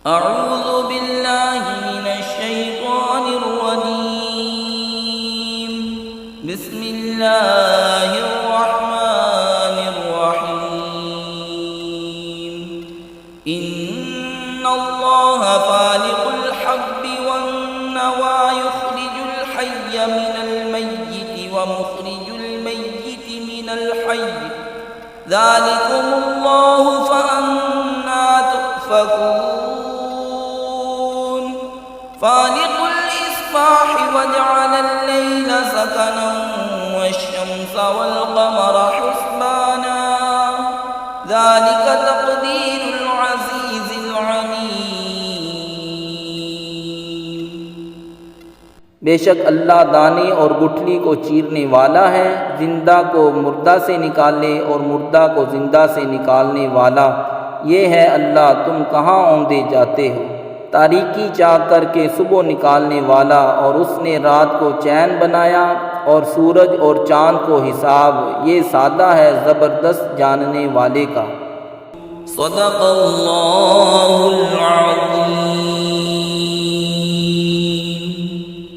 अऊज़ु बिल्लाहि मिनश्शैतानिर रजीम। बिस्मिल्लाहिर रहमानिर रहीम। इन्नल्लाहा फालिक़ुल हब्बि वन नवा युख़्रिजुल हय्य मिनल मय्यिति व मुख़्रिजुल मय्यिति मिनल हय्य ज़ालिकुमुल्लाहु फ़अन्ना तुफ़कून। फ़ालिक़ुल इस्बाहि वजअलल लैला सकनन वश्शम्स वल क़मर हुस्बाना ज़ालिक तक़दीरुल अज़ीज़िल अलीम। बेशक अल्लाह दाने और गुठली को चीरने वाला है, जिंदा को मुर्दा से निकालने और मुर्दा को जिंदा से निकालने वाला। ये है अल्लाह, तुम कहाँ औंधे जाते हो। तारीकी चाक करके सुबह निकालने वाला, और उसने रात को चैन बनाया और सूरज और चाँद को हिसाब। ये सादा है ज़बरदस्त जानने वाले का। सदक़ल्लाह।